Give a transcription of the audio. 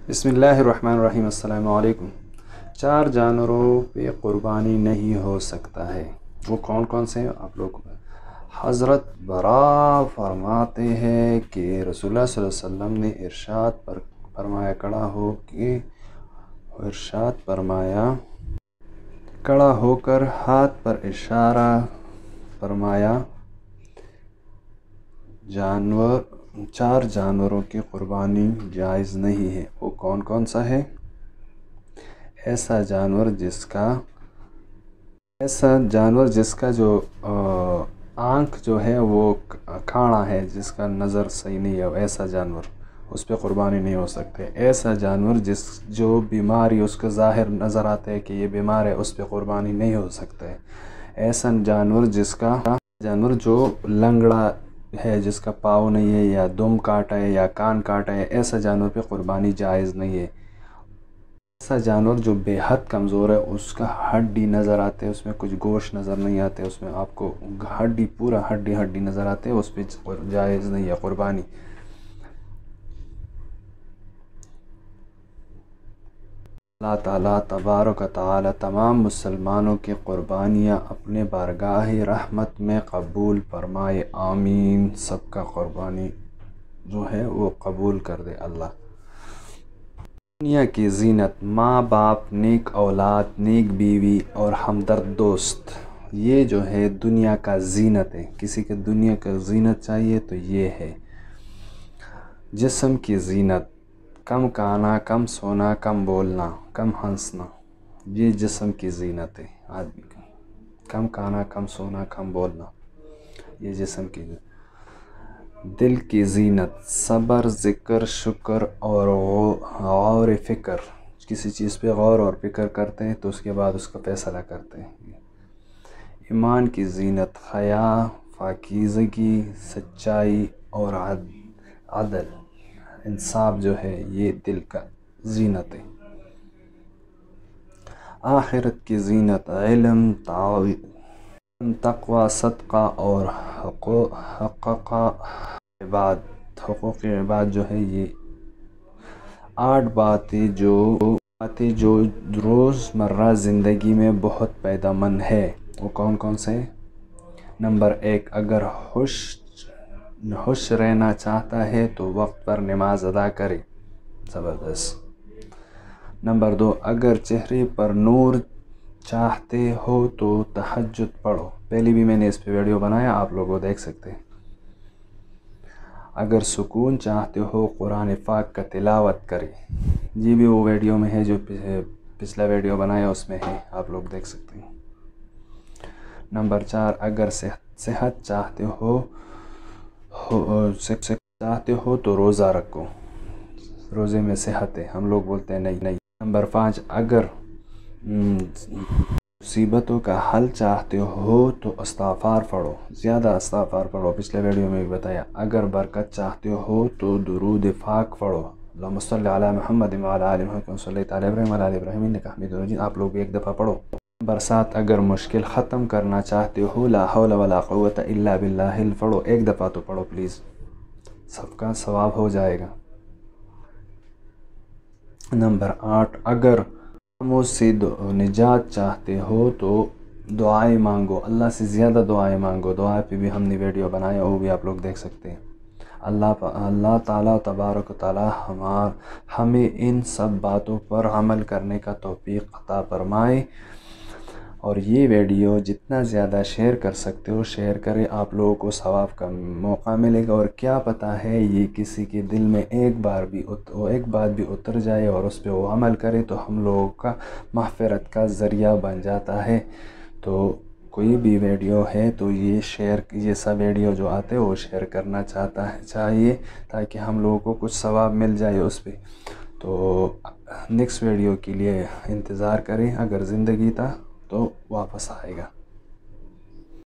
बिस्मिल्लाहिर्रहमानिर्रहीम। अस्सलाम वालेकुम। 4 जानवरों पे क़ुरबानी नहीं हो सकता है, वो कौन कौन से हैं आप लोग? हज़रत बरा फरमाते हैं कि रसूलुल्लाह सल्लल्लाहु अलैहि वसल्लम ने इरशाद फरमाया, खड़ा होकर हाथ पर इशारा फरमाया, 4 जानवरों की क़ुरबानी जायज़ नहीं है। वो कौन कौन सा है? ऐसा जानवर जिसका जो आँख जो है वो काड़ा है, जिसका नज़र सही नहीं है, ऐसा जानवर उस पर क़ुरबानी नहीं हो सकते। ऐसा जानवर जो बीमारी उसका ज़ाहिर नज़र आता है कि ये बीमार है, उस पर क़ुरबानी नहीं हो सकता है। ऐसा जानवर जो लंगड़ा है, जिसका पाँव नहीं है, या दुम काटा है, या कान काटा है, ऐसा जानवर पे क़ुरबानी जायज़ नहीं है। ऐसा जानवर जो बेहद कमज़ोर है, उसका हड्डी नज़र आते हैं, उसमें कुछ गोश्त नज़र नहीं आते, उसमें आपको पूरा हड्डी नज़र आते हैं, उस पर जायज़ नहीं है क़ुरबानी। अल्लाह ताला तबारक व तआला तमाम मुसलमानों की क़ुरबानियाँ अपने बारगाह रहमत में कबूल फरमाए, आमीन। सबका क़ुरबानी जो है वो कबूल कर दे अल्लाह। दुनिया की ज़ीनत, माँ बाप, नेक औलाद, नेक बीवी और हमदर्द दोस्त, ये जो है दुनिया का ज़ीनत है। किसी के दुनिया का ज़ीनत चाहिए तो ये है। जिस्म की ज़ीनत, कम खाना, कम सोना, कम बोलना, कम हंसना, ये जिस्म की ज़ीनत है आदमी का। कम खाना, कम सोना, कम बोलना, ये जिस्म की। दिल की ज़ीनत, सब्र, ज़िक्र, शुक्र और गौर फ़िक्र। किसी चीज़ पे गौर और फ़िक्र करते हैं तो उसके बाद उसका फ़ैसला करते हैं। ईमान की ज़ीनत, हया, पाकीज़गी, सच्चाई और अदल, इंसाफ जो है ये दिल का ज़ीनत है। आखिरत की ज़ीनत, इल्म, तक़वा, सदक़ा और हुक़ूक़ इबाद जो है, ये 8 बातें जो रोज़मर्रा ज़िंदगी में बहुत फ़ायदेमंद है। वो कौन कौन से? नंबर 1, अगर खुश रहना चाहता है तो वक्त पर नमाज अदा करे, ज़बरदस्त। नंबर 2, अगर चेहरे पर नूर चाहते हो तो तहज्जुद पढ़ो। पहले भी मैंने इस पे वीडियो बनाया, आप लोग वो देख सकते हैं। अगर सुकून चाहते हो कुरान पाक का तिलावत करें, ये भी वो वीडियो में है जो पिछला वीडियो बनाया उसमें है, आप लोग देख सकते हैं। नंबर 4, अगर सेहत चाहते हो तो रोज़ा रखो, रोज़े में सेहत है, हम लोग बोलते हैं नहीं। नंबर 5, अगर मुसीबतों का हल चाहते हो तो इस्तिग़फ़ार पढ़ो, ज़्यादा इस्तिग़फ़ार पढ़ो, पिछले वीडियो में भी बताया। अगर बरकत चाहते हो तो दुरूद पाक पढ़ो, अल्लाहुम्मा सल्लि अला मुहम्मद व अला आलि मुहम्मद कमा सल्लैता अला इब्राहीम व अला आलि इब्राहीम इन्नका हमीदुम मजीद, आप लोग भी एक दफ़ा पढ़ो। नंबर 7, अगर मुश्किल ख़त्म करना चाहते हो, ला हौला वला क़ुव्वता इल्ला बिल्लाहिल पढ़ो, एक दफ़ा तो पढ़ो प्लीज़, सबका सवाब हो जाएगा। नंबर 8, अगर मुझसे निजात चाहते हो तो दुआएं मांगो, अल्लाह से ज़्यादा दुआएं मांगो। दुआ पे भी हमने वीडियो बनाया, वो भी आप लोग देख सकते हैं। अल्लाह ताला तबारक व तआला हमें इन सब बातों पर अमल करने का तौफ़ीक़ अता फरमाए। और ये वीडियो जितना ज़्यादा शेयर कर सकते हो शेयर करें, आप लोगों को सवाब का मौका मिलेगा। और क्या पता है ये किसी के दिल में एक बात भी उतर जाए और उस पर वो अमल करे तो हम लोगों का मग़फ़िरत का ज़रिया बन जाता है। तो कोई भी वीडियो है तो ये सब वीडियो जो आते हैं वो शेयर करना चाहिए, ताकि हम लोगों को कुछ सवाब मिल जाए उस पर। तो नेक्स्ट वीडियो के लिए इंतज़ार करें, अगर ज़िंदगी था तो वापस आएगा।